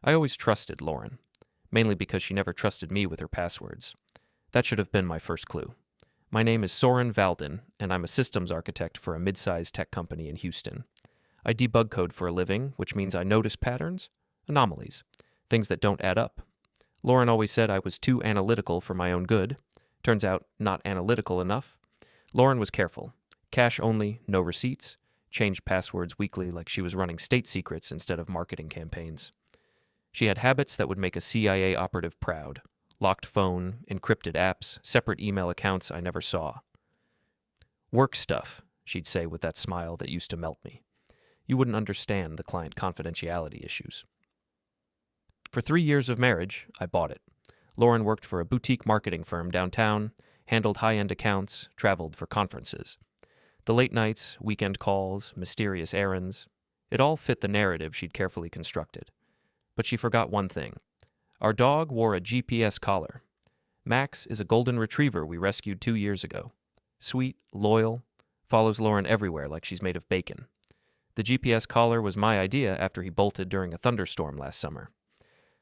I always trusted Lauren, mainly because she never trusted me with her passwords. That should have been my first clue. My name is Soren Valden, and I'm a systems architect for a mid-sized tech company in Houston. I debug code for a living, which means I notice patterns, anomalies, things that don't add up. Lauren always said I was too analytical for my own good. Turns out, not analytical enough. Lauren was careful. Cash only, no receipts. Changed passwords weekly like she was running state secrets instead of marketing campaigns. She had habits that would make a CIA operative proud. Locked phone, encrypted apps, separate email accounts I never saw. Work stuff, she'd say with that smile that used to melt me. You wouldn't understand the client confidentiality issues. For 3 years of marriage, I bought it. Lauren worked for a boutique marketing firm downtown, handled high-end accounts, traveled for conferences. The late nights, weekend calls, mysterious errands, it all fit the narrative she'd carefully constructed. But she forgot one thing. Our dog wore a GPS collar. Max is a golden retriever we rescued 2 years ago. Sweet, loyal, follows Lauren everywhere like she's made of bacon. The GPS collar was my idea after he bolted during a thunderstorm last summer.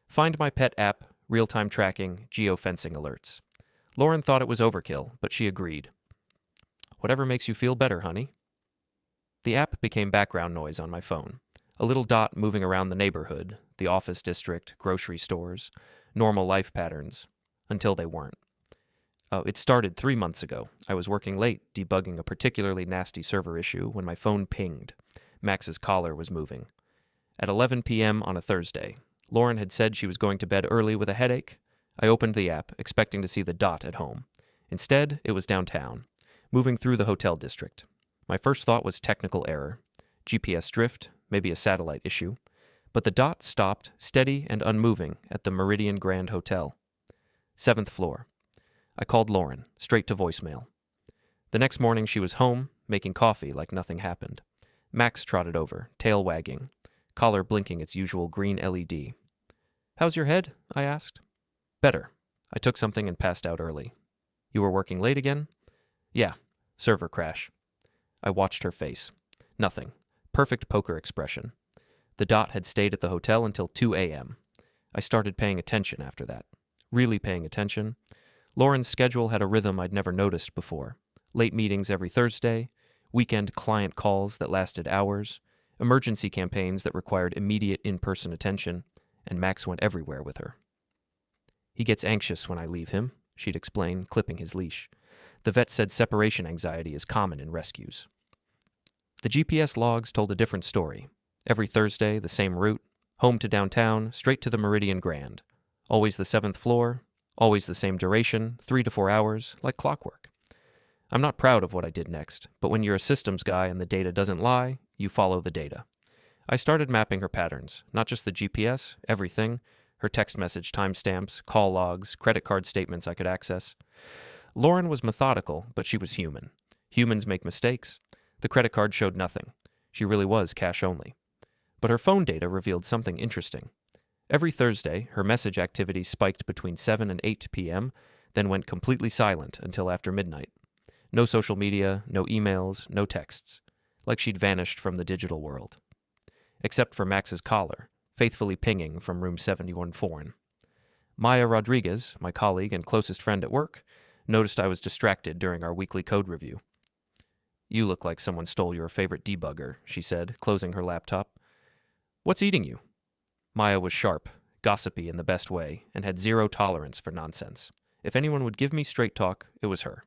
Find My Pet app, real-time tracking, geofencing alerts. Lauren thought it was overkill, but she agreed. Whatever makes you feel better, honey. The app became background noise on my phone. A little dot moving around the neighborhood, the office district, grocery stores, normal life patterns, until they weren't. It started 3 months ago. I was working late, debugging a particularly nasty server issue when my phone pinged. Max's collar was moving. At 11 p.m. on a Thursday, Lauren had said she was going to bed early with a headache. I opened the app, expecting to see the dot at home. Instead, it was downtown, moving through the hotel district. My first thought was technical error. GPS drift, maybe a satellite issue. But the dot stopped, steady and unmoving, at the Meridian Grand Hotel. 7th floor. I called Lauren, straight to voicemail. The next morning she was home, making coffee like nothing happened. Max trotted over, tail wagging, collar blinking its usual green LED. "How's your head?" I asked. "Better. I took something and passed out early." "You were working late again?" "Yeah. Server crash." I watched her face. Nothing. Perfect poker expression. The dot had stayed at the hotel until 2 a.m. I started paying attention after that. Really paying attention. Lauren's schedule had a rhythm I'd never noticed before. Late meetings every Thursday, weekend client calls that lasted hours, emergency campaigns that required immediate in-person attention, and Max went everywhere with her. "He gets anxious when I leave him," she'd explain, clipping his leash. "The vet said separation anxiety is common in rescues." The GPS logs told a different story. Every Thursday, the same route, home to downtown, straight to the Meridian Grand. Always the 7th floor, always the same duration, 3 to 4 hours, like clockwork. I'm not proud of what I did next, but when you're a systems guy and the data doesn't lie, you follow the data. I started mapping her patterns, not just the GPS, everything, her text message timestamps, call logs, credit card statements I could access. Lauren was methodical, but she was human. Humans make mistakes. The credit card showed nothing. She really was cash only. But her phone data revealed something interesting. Every Thursday, her message activity spiked between 7 and 8 p.m., then went completely silent until after midnight. No social media, no emails, no texts. Like she'd vanished from the digital world. Except for Max's collar, faithfully pinging from room 71 foreign. Maya Rodriguez, my colleague and closest friend at work, noticed I was distracted during our weekly code review. "You look like someone stole your favorite debugger," she said, closing her laptop. "What's eating you?" Maya was sharp, gossipy in the best way, and had zero tolerance for nonsense. If anyone would give me straight talk, it was her.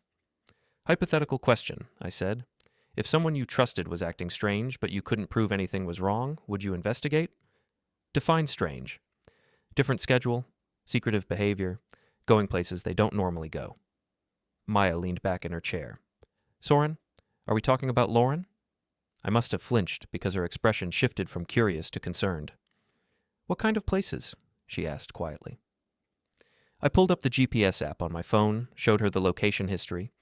"Hypothetical question," I said. "If someone you trusted was acting strange, but you couldn't prove anything was wrong, would you investigate?" "Define strange." "Different schedule, secretive behavior, going places they don't normally go." Maya leaned back in her chair. "Soren, are we talking about Lauren?" I must have flinched because her expression shifted from curious to concerned. "What kind of places?" she asked quietly. I pulled up the GPS app on my phone, showed her the location history.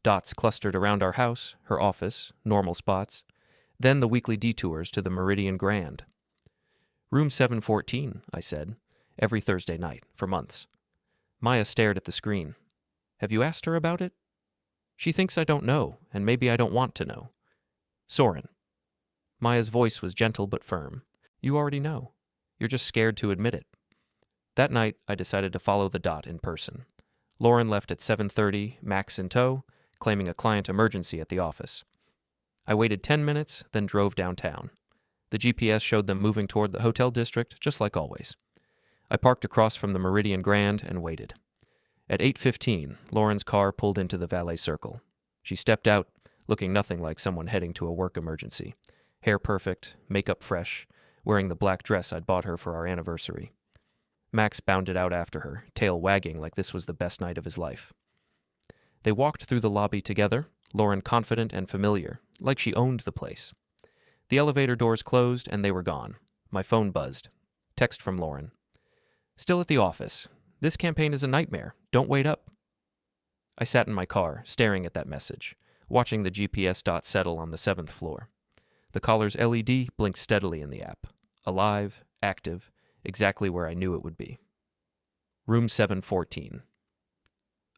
Dots clustered around our house, her office, normal spots. Then the weekly detours to the Meridian Grand. "Room 714, I said, every Thursday night, for months. Maya stared at the screen. "Have you asked her about it?" "She thinks I don't know, and maybe I don't want to know." "Soren." Maya's voice was gentle but firm. "You already know. You're just scared to admit it. That night, I decided to follow the dot in person. Lauren left at 7:30, Max in tow, claiming a client emergency at the office. I waited 10 minutes, then drove downtown. The GPS showed them moving toward the hotel district, just like always. I parked across from the Meridian Grand and waited. At 8:15, Lauren's car pulled into the valet circle. She stepped out, looking nothing like someone heading to a work emergency. Hair perfect, makeup fresh, wearing the black dress I'd bought her for our anniversary. Max bounded out after her, tail wagging like this was the best night of his life. They walked through the lobby together, Lauren confident and familiar, like she owned the place. The elevator doors closed and they were gone. My phone buzzed. Text from Lauren. Still at the office. This campaign is a nightmare. Don't wait up. I sat in my car, staring at that message, watching the GPS dot settle on the 7th floor. The caller's LED blinked steadily in the app. Alive, active, exactly where I knew it would be. Room 714.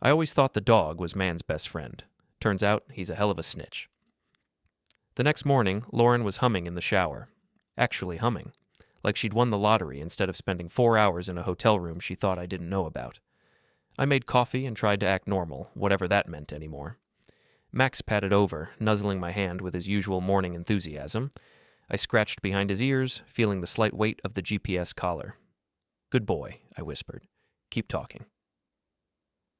I always thought the dog was man's best friend. Turns out he's a hell of a snitch. The next morning, Lauren was humming in the shower. Actually humming. Like she'd won the lottery instead of spending 4 hours in a hotel room she thought I didn't know about. I made coffee and tried to act normal, whatever that meant anymore. Max patted over, nuzzling my hand with his usual morning enthusiasm. I scratched behind his ears, feeling the slight weight of the GPS collar. Good boy, I whispered. Keep talking.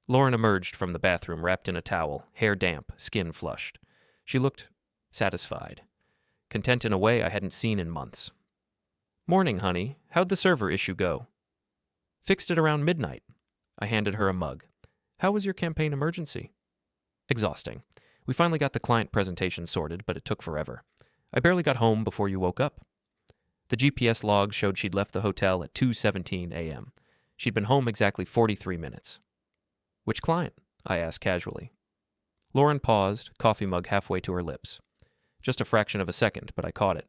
Lauren emerged from the bathroom wrapped in a towel, hair damp, skin flushed. She looked satisfied, content in a way I hadn't seen in months. Morning, honey. How'd the server issue go? Fixed it around midnight. I handed her a mug. How was your campaign emergency? Exhausting. We finally got the client presentation sorted, but it took forever. I barely got home before you woke up. The GPS log showed she'd left the hotel at 2:17 a.m. She'd been home exactly 43 minutes. Which client? I asked casually. Lauren paused, coffee mug halfway to her lips. Just a fraction of a second, but I caught it.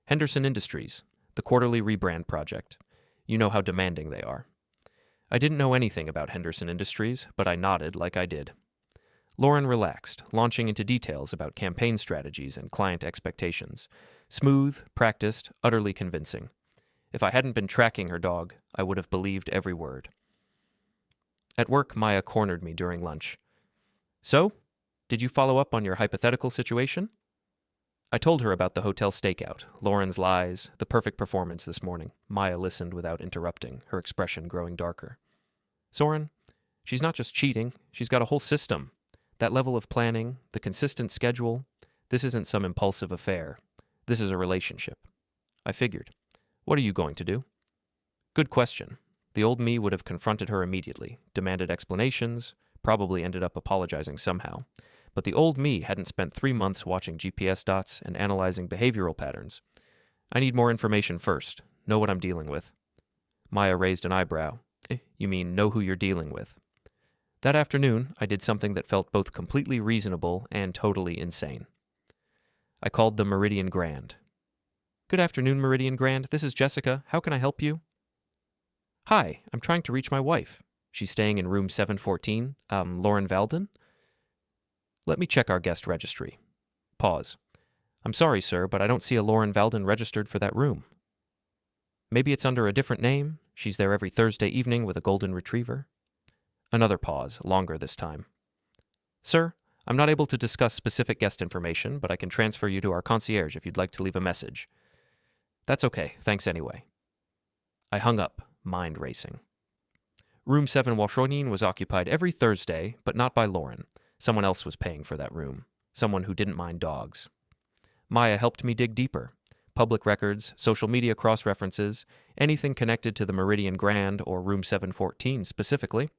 Henderson Industries, the quarterly rebrand project. You know how demanding they are. I didn't know anything about Henderson Industries, but I nodded like I did. Lauren relaxed, launching into details about campaign strategies and client expectations. Smooth, practiced, utterly convincing. If I hadn't been tracking her dog, I would have believed every word. At work, Maya cornered me during lunch. So, did you follow up on your hypothetical situation? I told her about the hotel stakeout, Lauren's lies, the perfect performance this morning. Maya listened without interrupting, her expression growing darker. Soren, she's not just cheating, she's got a whole system. That level of planning, the consistent schedule, this isn't some impulsive affair. This is a relationship. I figured. What are you going to do? Good question. The old me would have confronted her immediately, demanded explanations, probably ended up apologizing somehow. But the old me hadn't spent 3 months watching GPS dots and analyzing behavioral patterns. I need more information first, know what I'm dealing with. Maya raised an eyebrow. You mean know who you're dealing with? That afternoon, I did something that felt both completely reasonable and totally insane. I called the Meridian Grand. Good afternoon, Meridian Grand. This is Jessica. How can I help you? Hi, I'm trying to reach my wife. She's staying in room 714. Soren Valden? Let me check our guest registry. Pause. I'm sorry, sir, but I don't see a Soren Valden registered for that room. Maybe it's under a different name. She's there every Thursday evening with a golden retriever. Another pause, longer this time. Sir, I'm not able to discuss specific guest information, but I can transfer you to our concierge if you'd like to leave a message. That's okay, thanks anyway. I hung up, mind racing. Room 714 was occupied every Thursday, but not by Lauren. Someone else was paying for that room. Someone who didn't mind dogs. Maya helped me dig deeper. Public records, social media cross-references, anything connected to the Meridian Grand or Room 714 specifically.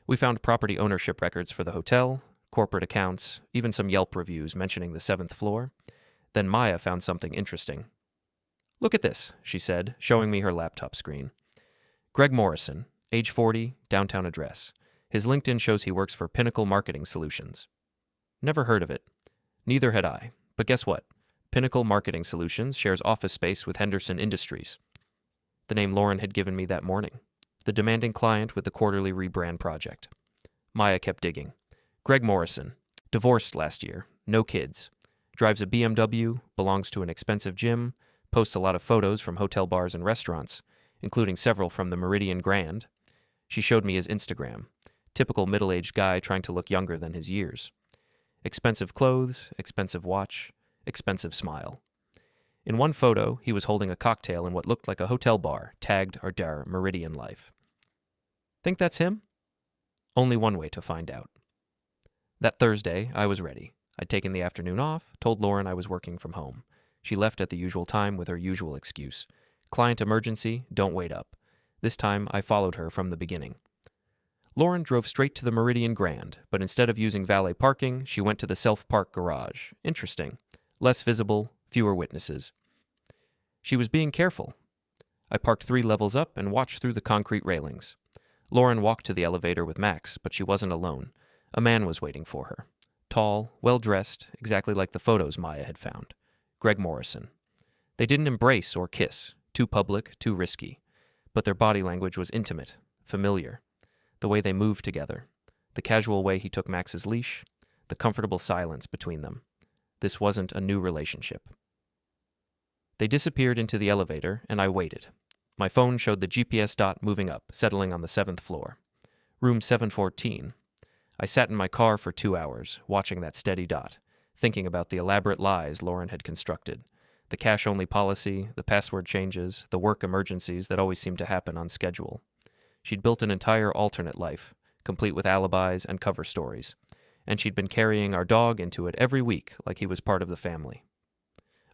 We found property ownership records for the hotel, corporate accounts, even some Yelp reviews mentioning the 7th floor. Then Maya found something interesting. Look at this, she said, showing me her laptop screen. Greg Morrison, age 40, downtown address. His LinkedIn shows he works for Pinnacle Marketing Solutions. Never heard of it. Neither had I. But guess what? Pinnacle Marketing Solutions shares office space with Henderson Industries. The name Lauren had given me that morning. The demanding client with the quarterly rebrand project. Maya kept digging. Greg Morrison. Divorced last year. No kids. Drives a BMW. Belongs to an expensive gym. posts a lot of photos from hotel bars and restaurants, including several from the Meridian Grand. She showed me his Instagram. Typical middle-aged guy trying to look younger than his years. Expensive clothes, expensive watch, expensive smile. In one photo, he was holding a cocktail in what looked like a hotel bar, tagged Ardar Meridian Life. Think that's him? Only one way to find out. That Thursday, I was ready. I'd taken the afternoon off, told Lauren I was working from home. She left at the usual time with her usual excuse. Client emergency, don't wait up. This time, I followed her from the beginning. Lauren drove straight to the Meridian Grand, but instead of using valet parking, she went to the self-park garage. Interesting. Less visible, fewer witnesses. She was being careful. I parked 3 levels up and watched through the concrete railings. Lauren walked to the elevator with Max, but she wasn't alone. A man was waiting for her. Tall, well-dressed, exactly like the photos Maya had found. Greg Morrison. They didn't embrace or kiss. Too public, too risky. But their body language was intimate, familiar. The way they moved together. The casual way he took Max's leash. The comfortable silence between them. This wasn't a new relationship. They disappeared into the elevator, and I waited. My phone showed the GPS dot moving up, settling on the 7th floor. Room 714. I sat in my car for 2 hours, watching that steady dot, thinking about the elaborate lies Lauren had constructed. The cash-only policy, the password changes, the work emergencies that always seemed to happen on schedule. She'd built an entire alternate life, complete with alibis and cover stories. And she'd been carrying our dog into it every week like he was part of the family.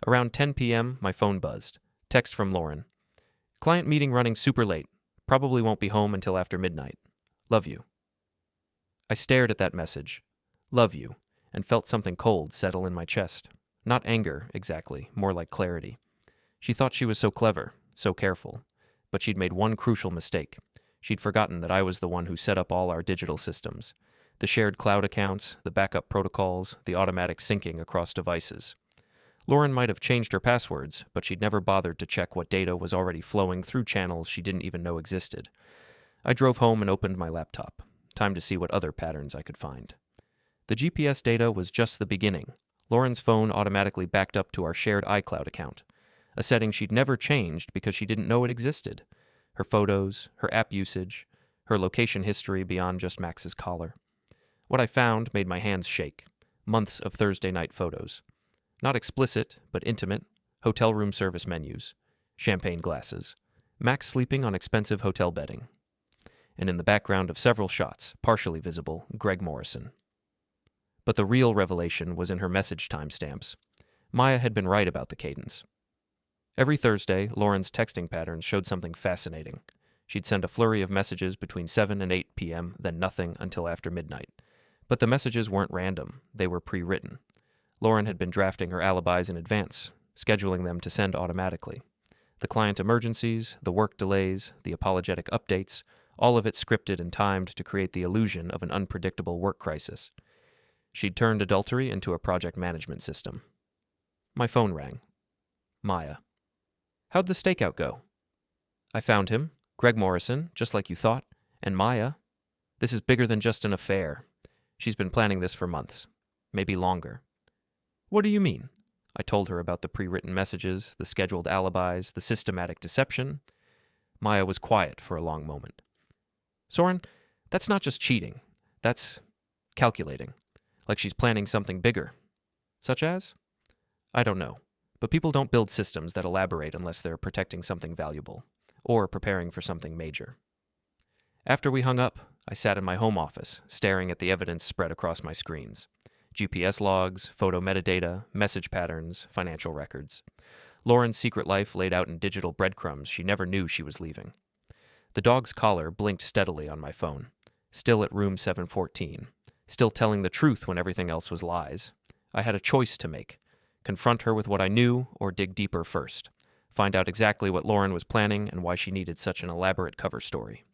Around 10 p.m., my phone buzzed. Text from Lauren. Client meeting running super late. Probably won't be home until after midnight. Love you. I stared at that message. Love you, and felt something cold settle in my chest. Not anger, exactly, more like clarity. She thought she was so clever, so careful. But she'd made one crucial mistake. She'd forgotten that I was the one who set up all our digital systems. The shared cloud accounts, the backup protocols, the automatic syncing across devices. Lauren might have changed her passwords, but she'd never bothered to check what data was already flowing through channels she didn't even know existed. I drove home and opened my laptop. Time to see what other patterns I could find. The GPS data was just the beginning. Lauren's phone automatically backed up to our shared iCloud account, a setting she'd never changed because she didn't know it existed. Her photos, her app usage, her location history beyond just Max's collar. What I found made my hands shake. Months of Thursday night photos. Not explicit, but intimate. Hotel room service menus. Champagne glasses. Max sleeping on expensive hotel bedding. And in the background of several shots, partially visible, Greg Morrison. But the real revelation was in her message timestamps. Maya had been right about the cadence. Every Thursday, Lauren's texting patterns showed something fascinating. She'd send a flurry of messages between 7 and 8 p.m., then nothing until after midnight. But the messages weren't random. They were pre-written. Lauren had been drafting her alibis in advance, scheduling them to send automatically. The client emergencies, the work delays, the apologetic updates, all of it scripted and timed to create the illusion of an unpredictable work crisis. She'd turned adultery into a project management system. My phone rang. Maya. How'd the stakeout go? I found him, Greg Morrison, just like you thought, and Maya. This is bigger than just an affair. She's been planning this for months, maybe longer. What do you mean? I told her about the pre-written messages, the scheduled alibis, the systematic deception. Maya was quiet for a long moment. Soren, that's not just cheating. That's calculating. Like she's planning something bigger. Such as? I don't know. But people don't build systems that elaborate unless they're protecting something valuable, or preparing for something major. After we hung up, I sat in my home office, staring at the evidence spread across my screens. GPS logs, photo metadata, message patterns, financial records. Lauren's secret life laid out in digital breadcrumbs she never knew she was leaving. The dog's collar blinked steadily on my phone, still at room 714, still telling the truth when everything else was lies. I had a choice to make. Confront her with what I knew, or dig deeper first. Find out exactly what Lauren was planning and why she needed such an elaborate cover story.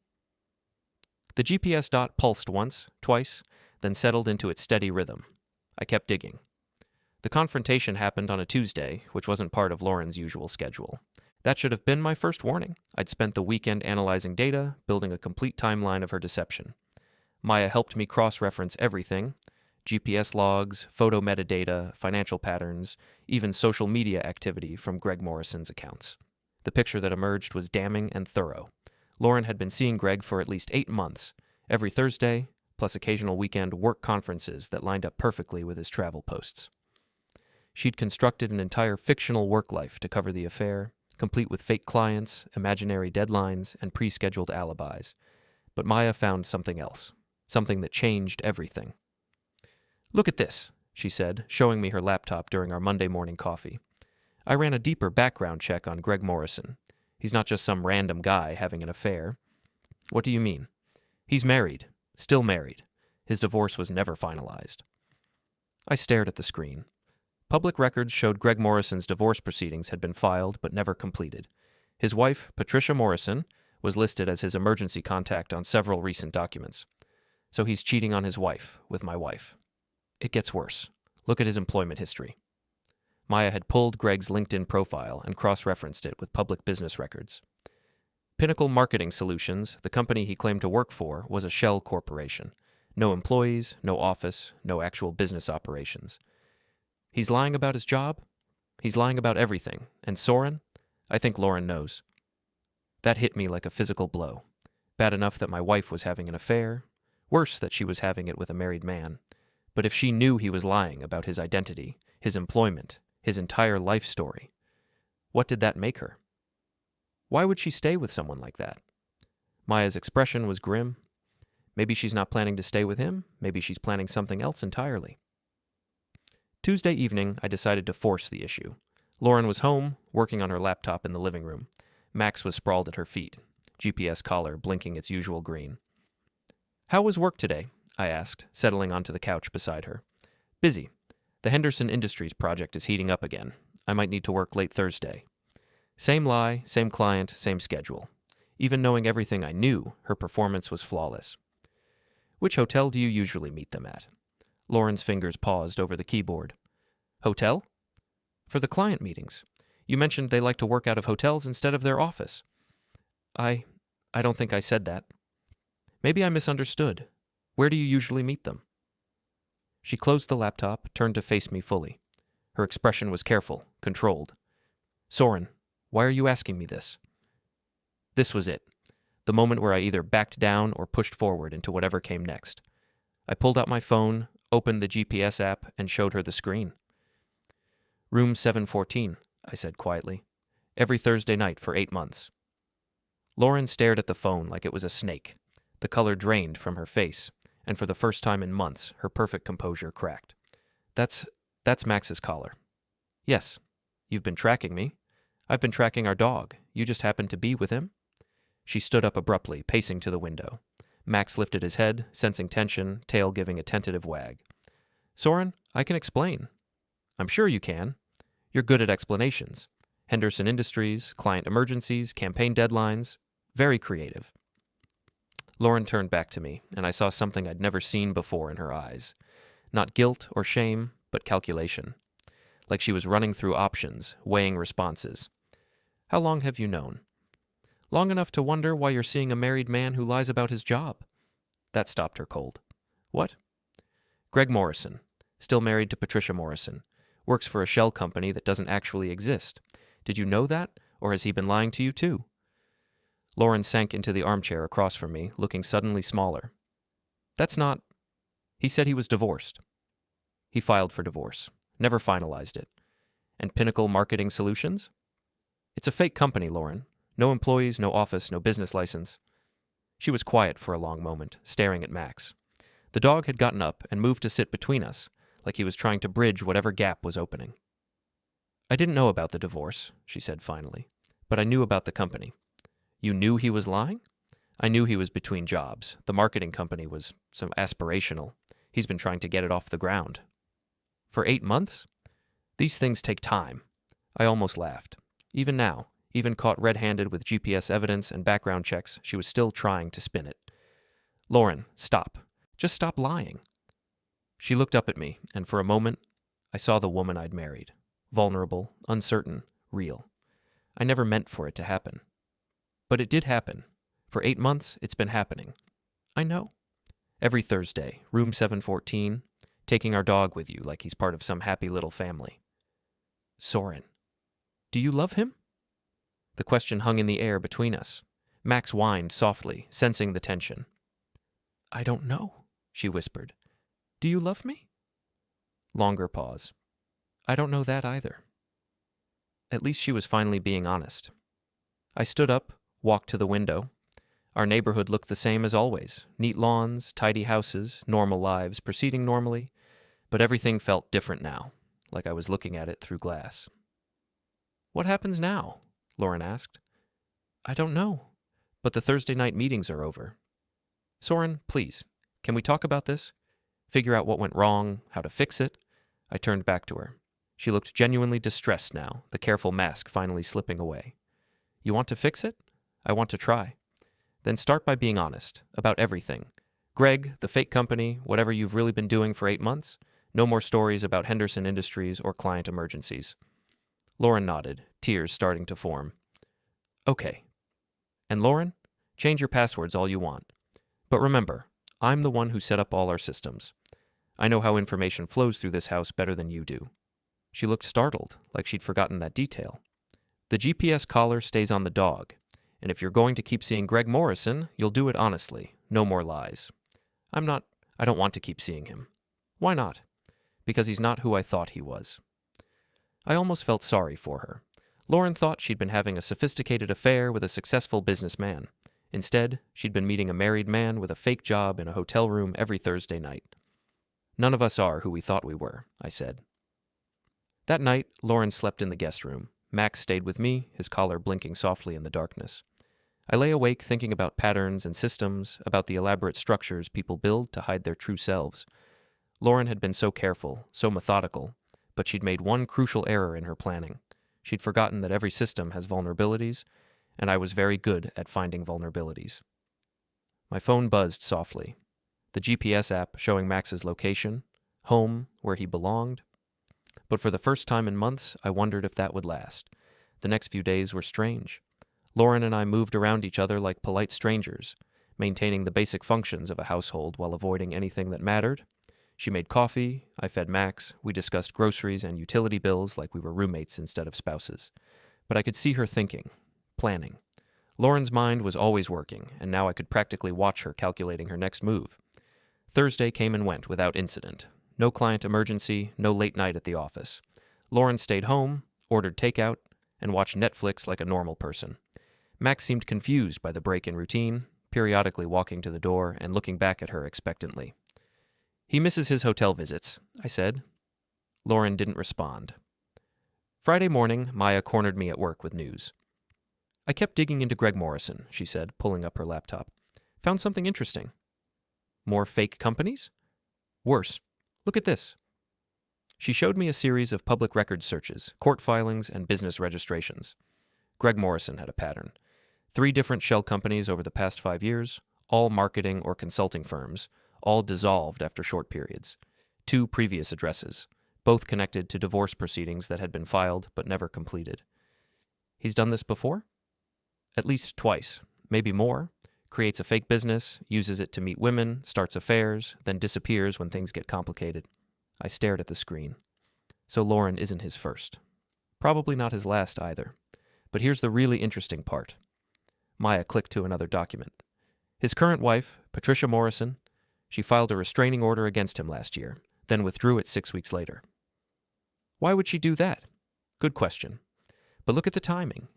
The GPS dot pulsed once, twice, then settled into its steady rhythm. I kept digging. The confrontation happened on a Tuesday, which wasn't part of Lauren's usual schedule. That should have been my first warning. I'd spent the weekend analyzing data, building a complete timeline of her deception. Maya helped me cross-reference everything, GPS logs, photo metadata, financial patterns, even social media activity from Greg Morrison's accounts. The picture that emerged was damning and thorough. Lauren had been seeing Greg for at least 8 months, every Thursday, plus occasional weekend work conferences that lined up perfectly with his travel posts. She'd constructed an entire fictional work life to cover the affair, complete with fake clients, imaginary deadlines, and pre-scheduled alibis. But Maya found something else, something that changed everything. "Look at this," she said, showing me her laptop during our Monday morning coffee. "I ran a deeper background check on Greg Morrison. He's not just some random guy having an affair." "What do you mean?" "He's married. Still married. His divorce was never finalized." I stared at the screen. Public records showed Greg Morrison's divorce proceedings had been filed but never completed. His wife, Patricia Morrison, was listed as his emergency contact on several recent documents. So he's cheating on his wife with my wife. It gets worse. Look at his employment history. Maya had pulled Greg's LinkedIn profile and cross-referenced it with public business records. Pinnacle Marketing Solutions, the company he claimed to work for, was a shell corporation. No employees, no office, no actual business operations. He's lying about his job? He's lying about everything. And Soren? I think Lauren knows. That hit me like a physical blow. Bad enough that my wife was having an affair. Worse that she was having it with a married man. But if she knew he was lying about his identity, his employment, his entire life story, what did that make her? Why would she stay with someone like that? Maya's expression was grim. Maybe she's not planning to stay with him. Maybe she's planning something else entirely. Tuesday evening, I decided to force the issue. Lauren was home, working on her laptop in the living room. Max was sprawled at her feet, GPS collar blinking its usual green. "How was work today?" I asked, settling onto the couch beside her. "Busy. The Henderson Industries project is heating up again. I might need to work late Thursday." Same lie, same client, same schedule. Even knowing everything I knew, her performance was flawless. "Which hotel do you usually meet them at?" Lauren's fingers paused over the keyboard. "Hotel?" "For the client meetings. You mentioned they like to work out of hotels instead of their office." I don't think I said that." "Maybe I misunderstood. Where do you usually meet them?" She closed the laptop, turned to face me fully. Her expression was careful, controlled. "Soren, why are you asking me this?" This was it. The moment where I either backed down or pushed forward into whatever came next. I pulled out my phone, opened the GPS app, and showed her the screen. "Room 714, I said quietly. "Every Thursday night for 8 months." Lauren stared at the phone like it was a snake. The color drained from her face, and for the first time in months, her perfect composure cracked. That's Max's collar." "Yes. You've been tracking me. I've been tracking our dog. You just happened to be with him?" She stood up abruptly, pacing to the window. Max lifted his head, sensing tension, tail giving a tentative wag. "Soren, I can explain." "I'm sure you can. You're good at explanations. Henderson Industries, client emergencies, campaign deadlines. Very creative." Lauren turned back to me, and I saw something I'd never seen before in her eyes. Not guilt or shame, but calculation. Like she was running through options, weighing responses. "How long have you known?" "Long enough to wonder why you're seeing a married man who lies about his job." That stopped her cold. "What?" "Greg Morrison, still married to Patricia Morrison. Works for a shell company that doesn't actually exist. Did you know that, or has he been lying to you too?" Lauren sank into the armchair across from me, looking suddenly smaller. "That's not..." "He said he was divorced." "He filed for divorce. Never finalized it. And Pinnacle Marketing Solutions?" "It's a fake company, Lauren. No employees, no office, no business license." She was quiet for a long moment, staring at Max. The dog had gotten up and moved to sit between us, like he was trying to bridge whatever gap was opening. "I didn't know about the divorce," she said finally, "but I knew about the company." "You knew he was lying?" "I knew he was between jobs. The marketing company was so aspirational. He's been trying to get it off the ground." "For 8 months? These things take time." I almost laughed. Even now, even caught red-handed with GPS evidence and background checks, she was still trying to spin it. "Lauren, stop. Just stop lying." She looked up at me, and for a moment, I saw the woman I'd married. Vulnerable, uncertain, real. I never meant for it to happen. But it did happen. For 8 months, it's been happening. I know. Every Thursday, room 714, taking our dog with you like he's part of some happy little family. Soren, do you love him? The question hung in the air between us. Max whined softly, sensing the tension. I don't know, she whispered. Do you love me? Longer pause. I don't know that either. At least she was finally being honest. I stood up, walked to the window. Our neighborhood looked the same as always. Neat lawns, tidy houses, normal lives proceeding normally, but everything felt different now, like I was looking at it through glass. What happens now? Lauren asked. I don't know, but the Thursday night meetings are over. Soren, please, can we talk about this? Figure out what went wrong, how to fix it? I turned back to her. She looked genuinely distressed now, the careful mask finally slipping away. You want to fix it? I want to try. Then start by being honest, about everything. Greg, the fake company, whatever you've really been doing for 8 months. No more stories about Henderson Industries or client emergencies. Lauren nodded, tears starting to form. Okay. And Lauren, change your passwords all you want. But remember, I'm the one who set up all our systems. I know how information flows through this house better than you do. She looked startled, like she'd forgotten that detail. The GPS collar stays on the dog, and if you're going to keep seeing Greg Morrison, you'll do it honestly, no more lies. I don't want to keep seeing him. Why not? Because he's not who I thought he was. I almost felt sorry for her. Lauren thought she'd been having a sophisticated affair with a successful businessman. Instead, she'd been meeting a married man with a fake job in a hotel room every Thursday night. None of us are who we thought we were, I said. That night, Lauren slept in the guest room. Max stayed with me, his collar blinking softly in the darkness. I lay awake thinking about patterns and systems, about the elaborate structures people build to hide their true selves. Lauren had been so careful, so methodical, but she'd made one crucial error in her planning. She'd forgotten that every system has vulnerabilities, and I was very good at finding vulnerabilities. My phone buzzed softly. The GPS app showing Max's location, home, where he belonged. But for the first time in months, I wondered if that would last. The next few days were strange. Lauren and I moved around each other like polite strangers, maintaining the basic functions of a household while avoiding anything that mattered. She made coffee, I fed Max, we discussed groceries and utility bills like we were roommates instead of spouses. But I could see her thinking, planning. Lauren's mind was always working, and now I could practically watch her calculating her next move. Thursday came and went without incident. No client emergency, no late night at the office. Lauren stayed home, ordered takeout, and watched Netflix like a normal person. Max seemed confused by the break in routine, periodically walking to the door and looking back at her expectantly. He misses his hotel visits, I said. Lauren didn't respond. Friday morning, Maya cornered me at work with news. I kept digging into Greg Morrison, she said, pulling up her laptop. Found something interesting. More fake companies? Worse. Look at this. She showed me a series of public records searches, court filings, and business registrations. Greg Morrison had a pattern. 3 different shell companies over the past 5 years, all marketing or consulting firms, all dissolved after short periods. 2 previous addresses, both connected to divorce proceedings that had been filed but never completed. He's done this before? At least twice, maybe more. Creates a fake business, uses it to meet women, starts affairs, then disappears when things get complicated. I stared at the screen. So Lauren isn't his first. Probably not his last either. But here's the really interesting part. Maya clicked to another document. His current wife, Patricia Morrison, she filed a restraining order against him last year, then withdrew it 6 weeks later. Why would she do that? Good question. But look at the timing.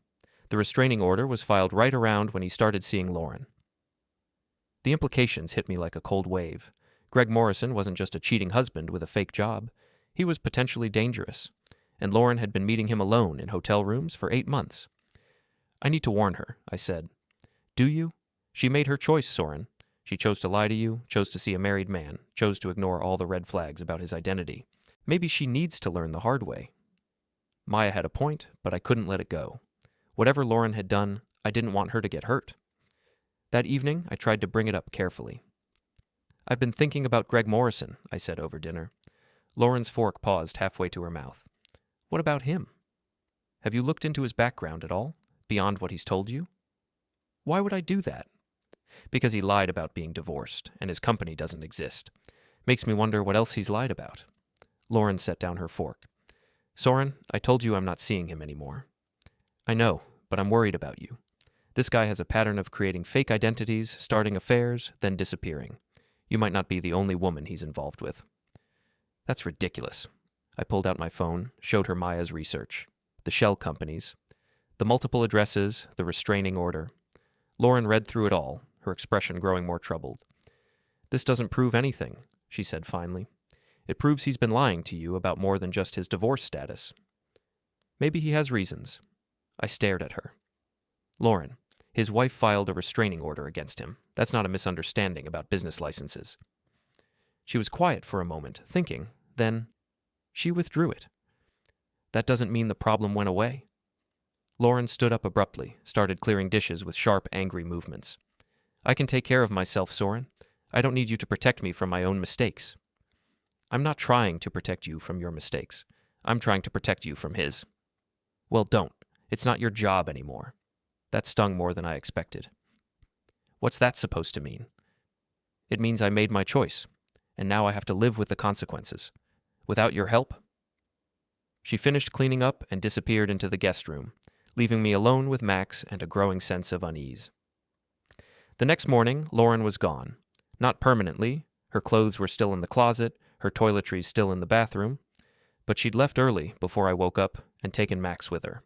The restraining order was filed right around when he started seeing Lauren. The implications hit me like a cold wave. Greg Morrison wasn't just a cheating husband with a fake job. He was potentially dangerous. And Lauren had been meeting him alone in hotel rooms for 8 months. I need to warn her, I said. Do you? She made her choice, Soren. She chose to lie to you, chose to see a married man, chose to ignore all the red flags about his identity. Maybe she needs to learn the hard way. Maya had a point, but I couldn't let it go. Whatever Lauren had done, I didn't want her to get hurt. That evening, I tried to bring it up carefully. I've been thinking about Greg Morrison, I said over dinner. Lauren's fork paused halfway to her mouth. What about him? Have you looked into his background at all, beyond what he's told you? Why would I do that? Because he lied about being divorced, and his company doesn't exist. Makes me wonder what else he's lied about. Lauren set down her fork. Soren, I told you I'm not seeing him anymore. I know, but I'm worried about you. This guy has a pattern of creating fake identities, starting affairs, then disappearing. You might not be the only woman he's involved with. That's ridiculous. I pulled out my phone, showed her Maya's research. The shell companies, the multiple addresses, the restraining order. Lauren read through it all, her expression growing more troubled. This doesn't prove anything, she said finally. It proves he's been lying to you about more than just his divorce status. Maybe he has reasons. I stared at her. Lauren, his wife filed a restraining order against him. That's not a misunderstanding about business licenses. She was quiet for a moment, thinking. Then, she withdrew it. That doesn't mean the problem went away. Lauren stood up abruptly, started clearing dishes with sharp, angry movements. I can take care of myself, Soren. I don't need you to protect me from my own mistakes. I'm not trying to protect you from your mistakes. I'm trying to protect you from his. Well, don't. It's not your job anymore. That stung more than I expected. What's that supposed to mean? It means I made my choice, and now I have to live with the consequences. Without your help? She finished cleaning up and disappeared into the guest room, leaving me alone with Max and a growing sense of unease. The next morning, Lauren was gone. Not permanently. Her clothes were still in the closet, her toiletries still in the bathroom, but she'd left early before I woke up and taken Max with her.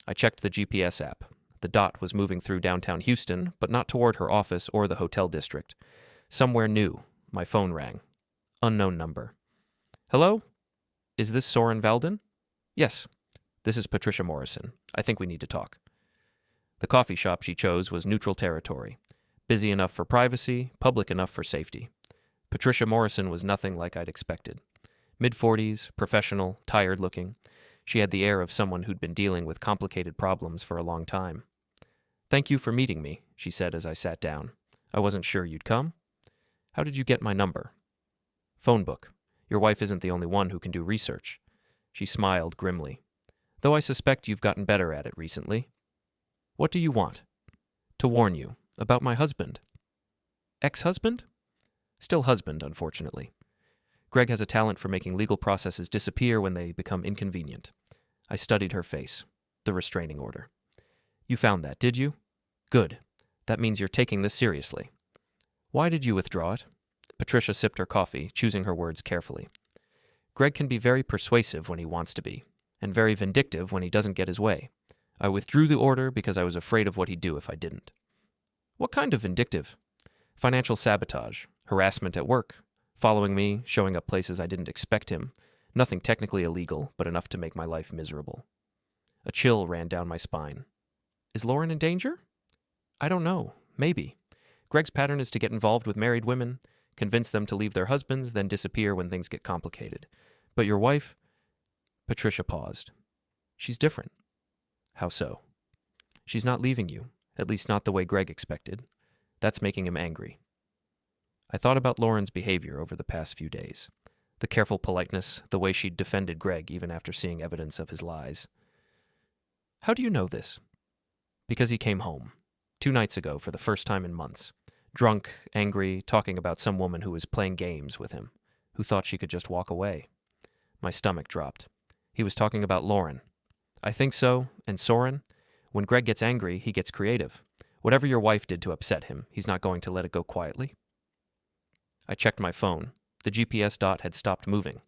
I checked the GPS app. The dot was moving through downtown Houston, but not toward her office or the hotel district. Somewhere new. My phone rang. Unknown number. Hello? Is this Soren Valden? Yes. This is Patricia Morrison. I think we need to talk. The coffee shop she chose was neutral territory. Busy enough for privacy, public enough for safety. Patricia Morrison was nothing like I'd expected. Mid-40s, professional, tired-looking. She had the air of someone who'd been dealing with complicated problems for a long time. Thank you for meeting me, she said as I sat down. I wasn't sure you'd come. How did you get my number? Phone book. Your wife isn't the only one who can do research. She smiled grimly. Though I suspect you've gotten better at it recently. What do you want? To warn you. About my husband. Ex-husband? Still husband, unfortunately. Greg has a talent for making legal processes disappear when they become inconvenient. I studied her face. The restraining order. You found that, did you? Good. That means you're taking this seriously. Why did you withdraw it? Patricia sipped her coffee, choosing her words carefully. Greg can be very persuasive when he wants to be, and very vindictive when he doesn't get his way. I withdrew the order because I was afraid of what he'd do if I didn't. What kind of vindictive? Financial sabotage, harassment at work, following me, showing up places I didn't expect him. Nothing technically illegal, but enough to make my life miserable. A chill ran down my spine. Is Lauren in danger? I don't know. Maybe. Greg's pattern is to get involved with married women, convince them to leave their husbands, then disappear when things get complicated. But your wife? Patricia paused. She's different. How so? She's not leaving you, at least not the way Greg expected. That's making him angry. I thought about Lauren's behavior over the past few days. The careful politeness, the way she'd defended Greg even after seeing evidence of his lies. How do you know this? Because he came home, 2 nights ago for the first time in months. Drunk, angry, talking about some woman who was playing games with him, who thought she could just walk away. My stomach dropped. He was talking about Lauren. I think so, and Soren. When Greg gets angry, he gets creative. Whatever your wife did to upset him, he's not going to let it go quietly. I checked my phone. The GPS dot had stopped moving.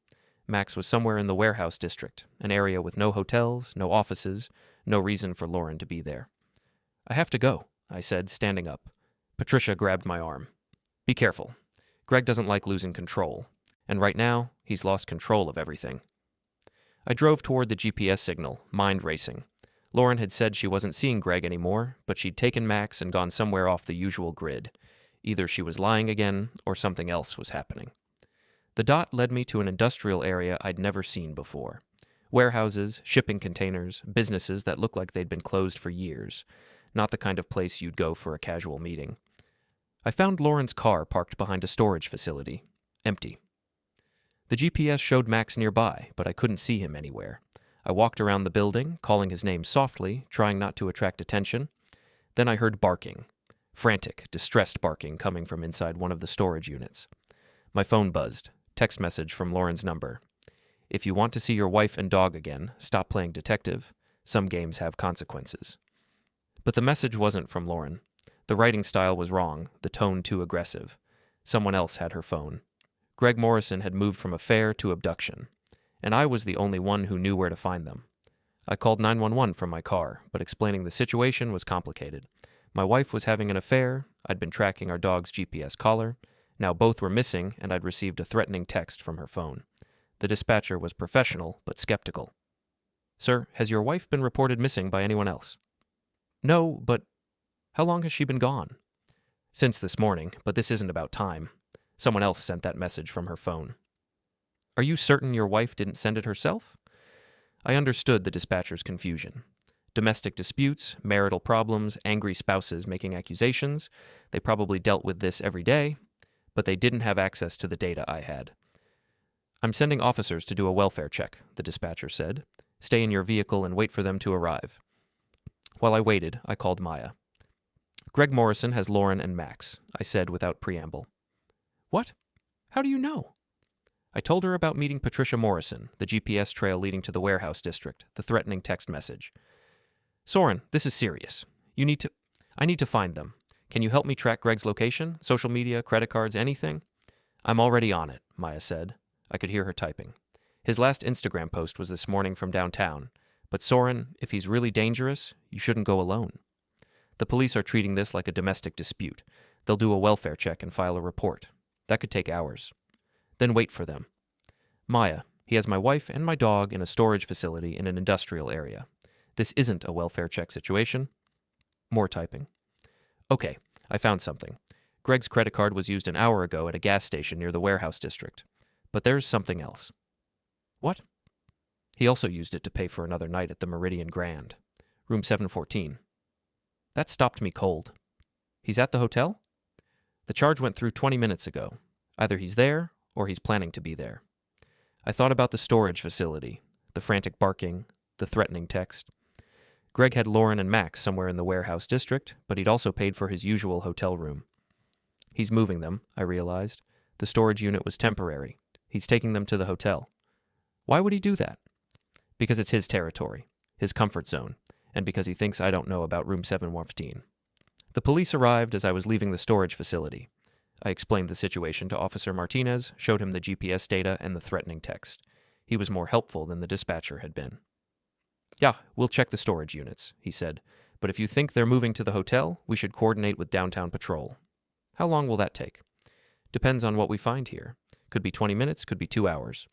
Max was somewhere in the warehouse district, an area with no hotels, no offices, no reason for Lauren to be there. I have to go, I said, standing up. Patricia grabbed my arm. Be careful. Greg doesn't like losing control, and right now, he's lost control of everything. I drove toward the GPS signal, mind racing. Lauren had said she wasn't seeing Greg anymore, but she'd taken Max and gone somewhere off the usual grid. Either she was lying again, or something else was happening. The dot led me to an industrial area I'd never seen before. Warehouses, shipping containers, businesses that looked like they'd been closed for years. Not the kind of place you'd go for a casual meeting. I found Lauren's car parked behind a storage facility. Empty. The GPS showed Max nearby, but I couldn't see him anywhere. I walked around the building, calling his name softly, trying not to attract attention. Then I heard barking. Frantic, distressed barking coming from inside one of the storage units. My phone buzzed. Text message from Lauren's number. If you want to see your wife and dog again, stop playing detective. Some games have consequences. But the message wasn't from Lauren. The writing style was wrong, the tone too aggressive. Someone else had her phone. Greg Morrison had moved from affair to abduction, and I was the only one who knew where to find them. I called 911 from my car, but explaining the situation was complicated. My wife was having an affair, I'd been tracking our dog's GPS collar, now both were missing, and I'd received a threatening text from her phone. The dispatcher was professional, but skeptical. Sir, has your wife been reported missing by anyone else? No, but how long has she been gone? Since this morning, but this isn't about time. Someone else sent that message from her phone. Are you certain your wife didn't send it herself? I understood the dispatcher's confusion. Domestic disputes, marital problems, angry spouses making accusations. They probably dealt with this every day, but they didn't have access to the data I had. I'm sending officers to do a welfare check, the dispatcher said. Stay in your vehicle and wait for them to arrive. While I waited, I called Maya. Greg Morrison has Lauren and Max, I said without preamble. What? How do you know? I told her about meeting Patricia Morrison, the GPS trail leading to the warehouse district, the threatening text message. Soren, this is serious. I need to find them. Can you help me track Greg's location? Social media, credit cards, anything? I'm already on it, Maya said. I could hear her typing. His last Instagram post was this morning from downtown. But Soren, if he's really dangerous, you shouldn't go alone. The police are treating this like a domestic dispute. They'll do a welfare check and file a report. That could take hours. Then wait for them. Maya, he has my wife and my dog in a storage facility in an industrial area. This isn't a welfare check situation. More typing. Okay, I found something. Greg's credit card was used an hour ago at a gas station near the warehouse district. But there's something else. What? He also used it to pay for another night at the Meridian Grand, room 714. That stopped me cold. He's at the hotel? The charge went through 20 minutes ago. Either he's there, or he's planning to be there. I thought about the storage facility, the frantic barking, the threatening text. Greg had Lauren and Max somewhere in the warehouse district, but he'd also paid for his usual hotel room. He's moving them, I realized. The storage unit was temporary. He's taking them to the hotel. Why would he do that? Because it's his territory, his comfort zone, and because he thinks I don't know about room 715. The police arrived as I was leaving the storage facility. I explained the situation to Officer Martinez, showed him the GPS data and the threatening text. He was more helpful than the dispatcher had been. Yeah, we'll check the storage units, he said, but if you think they're moving to the hotel, we should coordinate with downtown patrol. How long will that take? Depends on what we find here. Could be 20 minutes, could be 2 hours.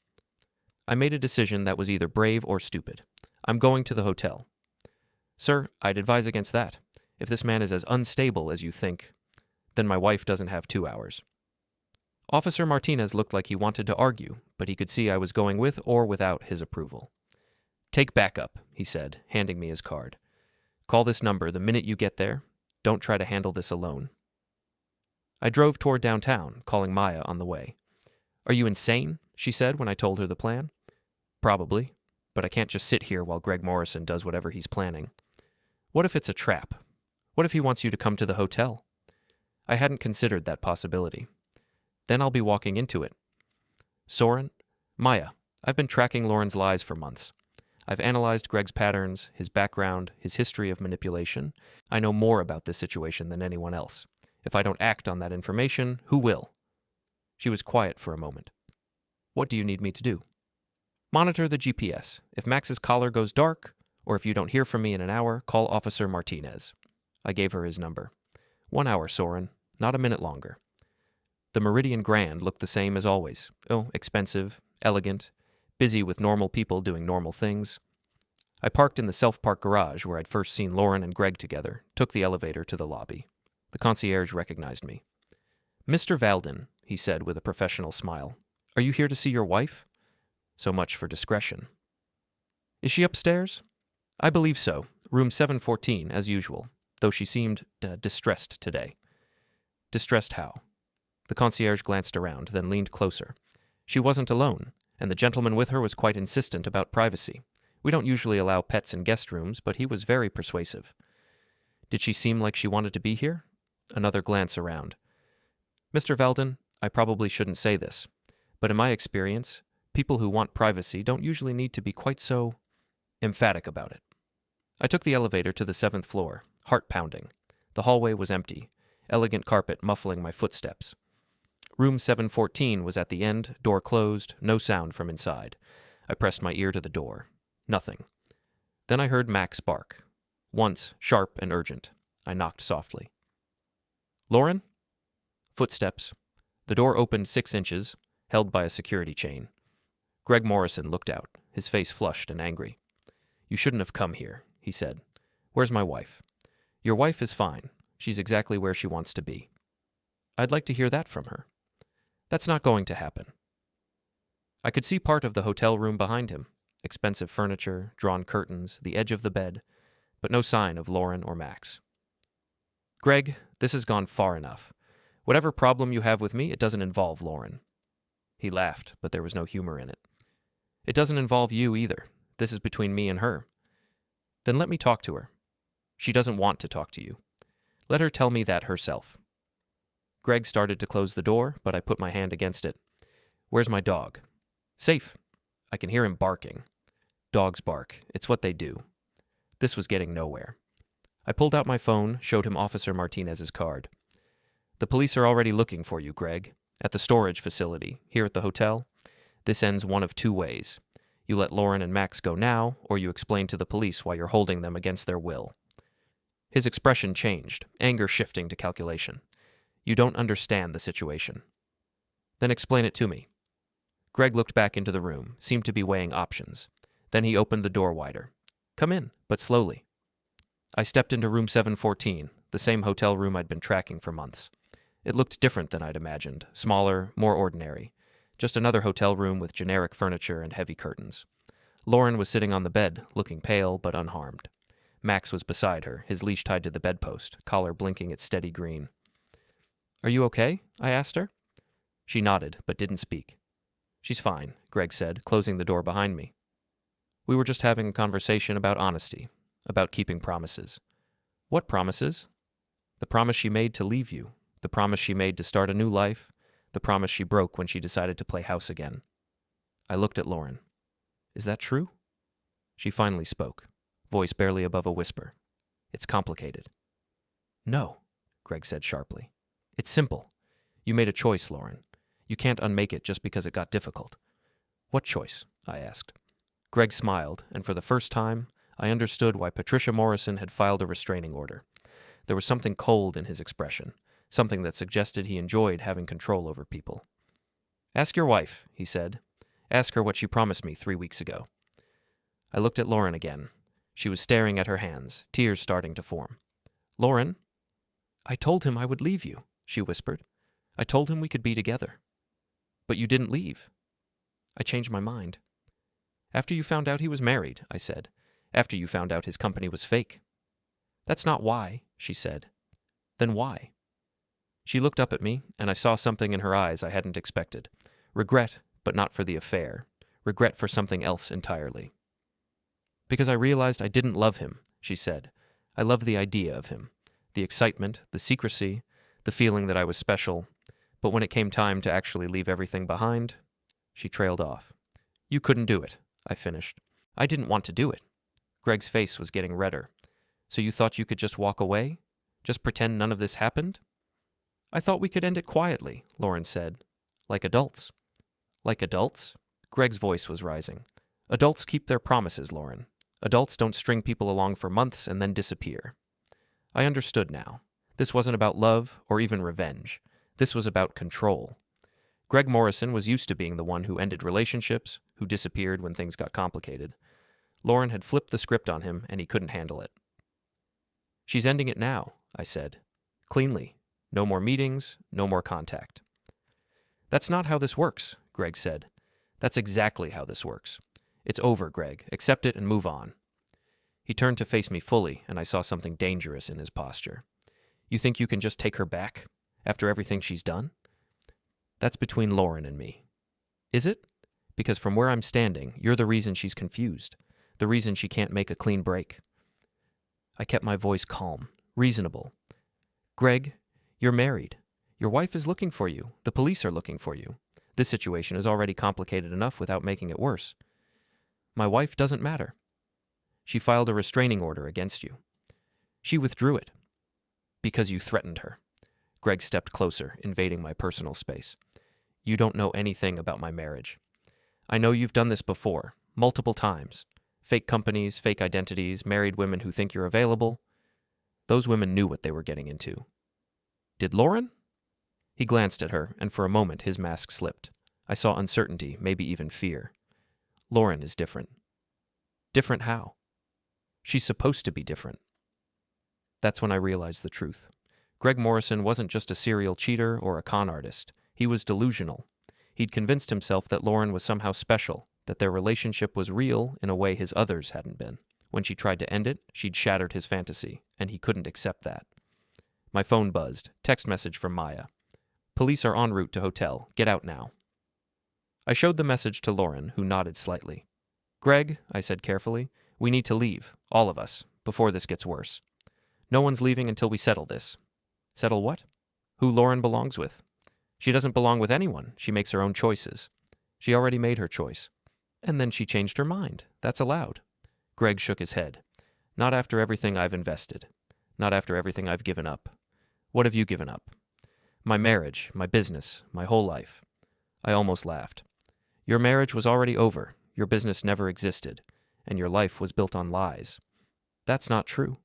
I made a decision that was either brave or stupid. I'm going to the hotel. Sir, I'd advise against that. If this man is as unstable as you think, then my wife doesn't have 2 hours. Officer Martinez looked like he wanted to argue, but he could see I was going with or without his approval. Take backup, he said, handing me his card. Call this number the minute you get there. Don't try to handle this alone. I drove toward downtown, calling Maya on the way. Are you insane? She said when I told her the plan. Probably, but I can't just sit here while Greg Morrison does whatever he's planning. What if it's a trap? What if he wants you to come to the hotel? I hadn't considered that possibility. Then I'll be walking into it. Soren, Maya, I've been tracking Lauren's lies for months. I've analyzed Greg's patterns, his background, his history of manipulation. I know more about this situation than anyone else. If I don't act on that information, who will? She was quiet for a moment. What do you need me to do? Monitor the GPS. If Max's collar goes dark, or if you don't hear from me in an hour, call Officer Martinez. I gave her his number. 1 hour, Soren. Not a minute longer. The Meridian Grand looked the same as always. Oh, expensive, elegant, busy with normal people doing normal things. I parked in the self-park garage where I'd first seen Lauren and Greg together, took the elevator to the lobby. The concierge recognized me. Mr. Valden, he said with a professional smile. Are you here to see your wife? So much for discretion. Is she upstairs? I believe so. Room 714, as usual, though she seemed distressed today. Distressed how? The concierge glanced around, then leaned closer. She wasn't alone, and the gentleman with her was quite insistent about privacy. We don't usually allow pets in guest rooms, but he was very persuasive. Did she seem like she wanted to be here? Another glance around. Mr. Valden, I probably shouldn't say this, but in my experience, people who want privacy don't usually need to be quite so emphatic about it. I took the elevator to the 7th floor, heart pounding. The hallway was empty, elegant carpet muffling my footsteps. Room 714 was at the end, door closed, no sound from inside. I pressed my ear to the door. Nothing. Then I heard Max bark. Once, sharp and urgent. I knocked softly. "Lauren?" Footsteps. The door opened 6 inches, held by a security chain. Greg Morrison looked out, his face flushed and angry. "You shouldn't have come here," he said. "Where's my wife?" "Your wife is fine. She's exactly where she wants to be." "I'd like to hear that from her." "That's not going to happen." I could see part of the hotel room behind him. Expensive furniture, drawn curtains, the edge of the bed, but no sign of Lauren or Max. "Greg, this has gone far enough. Whatever problem you have with me, it doesn't involve Lauren." He laughed, but there was no humor in it. "It doesn't involve you either. This is between me and her." "Then let me talk to her." "She doesn't want to talk to you. Let her tell me that herself." Greg started to close the door, but I put my hand against it. "Where's my dog?" "Safe. I can hear him barking." "Dogs bark. It's what they do." This was getting nowhere. I pulled out my phone, showed him Officer Martinez's card. "The police are already looking for you, Greg. At the storage facility, here at the hotel. This ends one of 2 ways. You let Lauren and Max go now, or you explain to the police why you're holding them against their will." His expression changed, anger shifting to calculation. "You don't understand the situation." "Then explain it to me." Greg looked back into the room, seemed to be weighing options. Then he opened the door wider. "Come in, but slowly." I stepped into room 714, the same hotel room I'd been tracking for months. It looked different than I'd imagined, smaller, more ordinary. Just another hotel room with generic furniture and heavy curtains. Lauren was sitting on the bed, looking pale but unharmed. Max was beside her, his leash tied to the bedpost, collar blinking its steady green. "Are you okay?" I asked her. She nodded, but didn't speak. "She's fine," Greg said, closing the door behind me. "We were just having a conversation about honesty, about keeping promises." "What promises?" "The promise she made to leave you, the promise she made to start a new life, the promise she broke when she decided to play house again." I looked at Lauren. "Is that true?" She finally spoke, voice barely above a whisper. "It's complicated." "No," Greg said sharply. "It's simple. You made a choice, Lauren. You can't unmake it just because it got difficult." "What choice?" I asked. Greg smiled, and for the first time, I understood why Patricia Morrison had filed a restraining order. There was something cold in his expression, something that suggested he enjoyed having control over people. "Ask your wife," he said. "Ask her what she promised me 3 weeks ago." I looked at Lauren again. She was staring at her hands, tears starting to form. "Lauren?" "I told him I would leave you," she whispered. "I told him we could be together." "But you didn't leave." "I changed my mind." "After you found out he was married," I said. "After you found out his company was fake." "That's not why," she said. "Then why?" She looked up at me, and I saw something in her eyes I hadn't expected. Regret, but not for the affair. Regret for something else entirely. "Because I realized I didn't love him," she said. "I loved the idea of him. The excitement, the secrecy, the feeling that I was special. But when it came time to actually leave everything behind," she trailed off. "You couldn't do it," I finished. "I didn't want to do it." Greg's face was getting redder. "So you thought you could just walk away? Just pretend none of this happened?" "I thought we could end it quietly," Lauren said. "Like adults." "Like adults?" Greg's voice was rising. "Adults keep their promises, Lauren. Adults don't string people along for months and then disappear." I understood now. This wasn't about love or even revenge. This was about control. Greg Morrison was used to being the one who ended relationships, who disappeared when things got complicated. Lauren had flipped the script on him, and he couldn't handle it. "She's ending it now," I said. "Cleanly. No more meetings, no more contact." "That's not how this works," Greg said. "That's exactly how this works. It's over, Greg. Accept it and move on." He turned to face me fully, and I saw something dangerous in his posture. "You think you can just take her back? After everything she's done?" "That's between Lauren and me." "Is it? Because from where I'm standing, you're the reason she's confused, the reason she can't make a clean break." I kept my voice calm, reasonable. "Greg, you're married. Your wife is looking for you. The police are looking for you. This situation is already complicated enough without making it worse. My wife doesn't matter. She filed a restraining order against you. She withdrew it. Because you threatened her. Greg stepped closer, invading my personal space. You don't know anything about my marriage. I know you've done this before, multiple times. Fake companies, fake identities, married women who think you're available. Those women knew what they were getting into. Did Lauren? He glanced at her, and for a moment his mask slipped. I saw uncertainty, maybe even fear. Lauren is different. Different how? She's supposed to be different. That's when I realized the truth. Greg Morrison wasn't just a serial cheater or a con artist. He was delusional. He'd convinced himself that Lauren was somehow special, that their relationship was real in a way his others hadn't been. When she tried to end it, she'd shattered his fantasy, and he couldn't accept that. My phone buzzed. Text message from Maya. Police are en route to hotel. Get out now. I showed the message to Lauren, who nodded slightly. Greg, I said carefully, we need to leave, all of us, before this gets worse. No one's leaving until we settle this. Settle what? Who Lauren belongs with. She doesn't belong with anyone. She makes her own choices. She already made her choice. And then she changed her mind. That's allowed. Greg shook his head. Not after everything I've invested. Not after everything I've given up. What have you given up? My marriage, my business, my whole life. I almost laughed. Your marriage was already over. Your business never existed. And your life was built on lies. That's not true.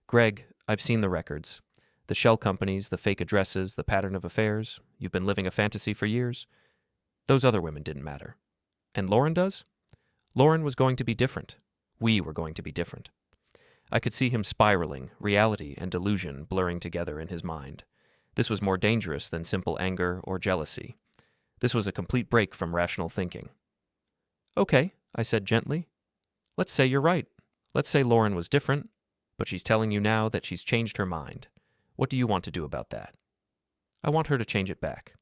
Greg, I've seen the records. The shell companies, the fake addresses, the pattern of affairs. You've been living a fantasy for years. Those other women didn't matter. And Lauren does? Lauren was going to be different. We were going to be different. I could see him spiraling, reality and delusion blurring together in his mind. This was more dangerous than simple anger or jealousy. This was a complete break from rational thinking. Okay, I said gently. Let's say you're right. Let's say Lauren was different, but she's telling you now that she's changed her mind. What do you want to do about that? I want her to change it back.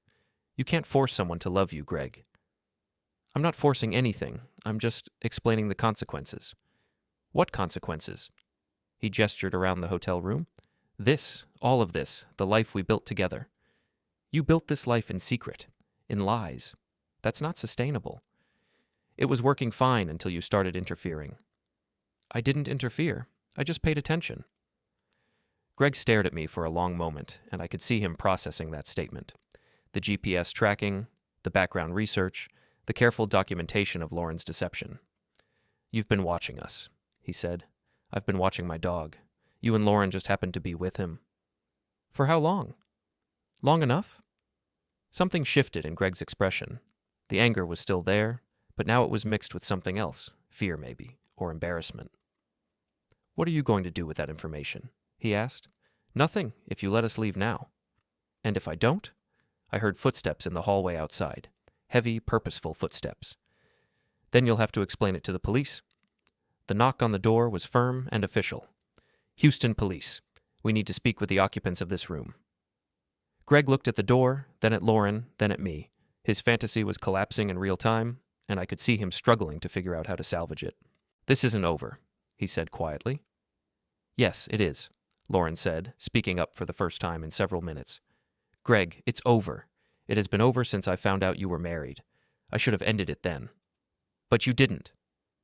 You can't force someone to love you, Greg. I'm not forcing anything. I'm just explaining the consequences. What consequences? He gestured around the hotel room. This, all of this, the life we built together. You built this life in secret, in lies. That's not sustainable. It was working fine until you started interfering. I didn't interfere. I just paid attention. Greg stared at me for a long moment, and I could see him processing that statement. The GPS tracking, the background research, the careful documentation of Lauren's deception. You've been watching us, he said. I've been watching my dog. You and Lauren just happened to be with him. For how long? Long enough? Something shifted in Greg's expression. The anger was still there, but now it was mixed with something else, fear maybe, or embarrassment. What are you going to do with that information? He asked. Nothing, if you let us leave now. And if I don't? I heard footsteps in the hallway outside. Heavy, purposeful footsteps. Then you'll have to explain it to the police. The knock on the door was firm and official. Houston Police. We need to speak with the occupants of this room. Greg looked at the door, then at Lauren, then at me. His fantasy was collapsing in real time, and I could see him struggling to figure out how to salvage it. This isn't over, he said quietly. Yes, it is, Lauren said, speaking up for the first time in several minutes. Greg, it's over. It has been over since I found out you were married. I should have ended it then. But you didn't.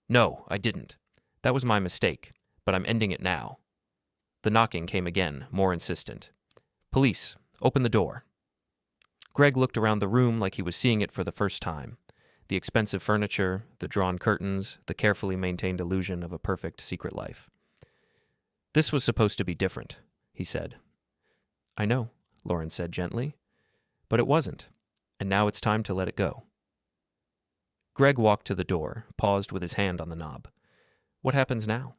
No, I didn't. That was my mistake, but I'm ending it now. The knocking came again, more insistent. Police, open the door. Greg looked around the room like he was seeing it for the first time. The expensive furniture, the drawn curtains, the carefully maintained illusion of a perfect secret life. This was supposed to be different, he said. I know, Lauren said gently, but it wasn't, and now it's time to let it go. Greg walked to the door, paused with his hand on the knob. What happens now?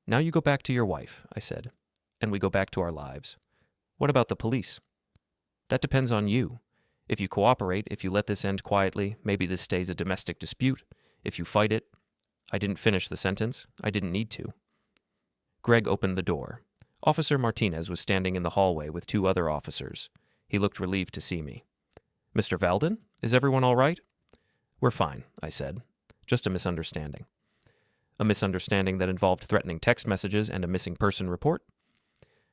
Now you go back to your wife, I said, and we go back to our lives. What about the police? That depends on you. If you cooperate, if you let this end quietly, maybe this stays a domestic dispute. If you fight it, I didn't finish the sentence. I didn't need to. Greg opened the door. Officer Martinez was standing in the hallway with two other officers. He looked relieved to see me. Mr. Valden, is everyone all right? We're fine, I said. Just a misunderstanding. A misunderstanding that involved threatening text messages and a missing person report?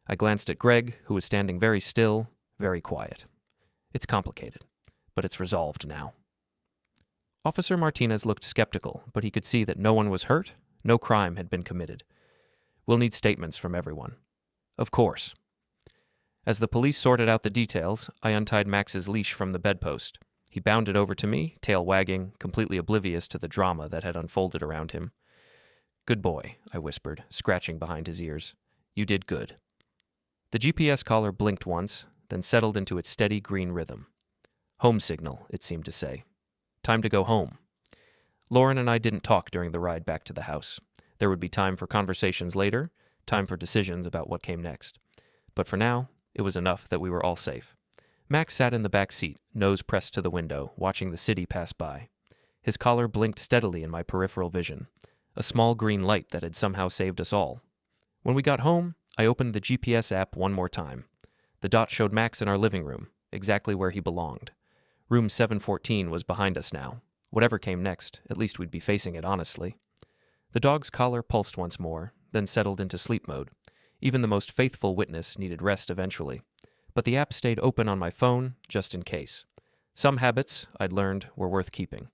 I glanced at Greg, who was standing very still, very quiet. It's complicated, but it's resolved now. Officer Martinez looked skeptical, but he could see that no one was hurt, no crime had been committed. We'll need statements from everyone. Of course. As the police sorted out the details, I untied Max's leash from the bedpost. He bounded over to me, tail wagging, completely oblivious to the drama that had unfolded around him. Good boy, I whispered, scratching behind his ears. You did good. The GPS collar blinked once, then settled into its steady green rhythm. Home signal, it seemed to say. Time to go home. Lauren and I didn't talk during the ride back to the house. There would be time for conversations later, time for decisions about what came next. But for now, it was enough that we were all safe. Max sat in the back seat, nose pressed to the window, watching the city pass by. His collar blinked steadily in my peripheral vision, a small green light that had somehow saved us all. When we got home, I opened the GPS app one more time. The dot showed Max in our living room, exactly where he belonged. Room 714 was behind us now. Whatever came next, at least we'd be facing it honestly. The dog's collar pulsed once more, then settled into sleep mode. Even the most faithful witness needed rest eventually. But the app stayed open on my phone, just in case. Some habits, I'd learned, were worth keeping.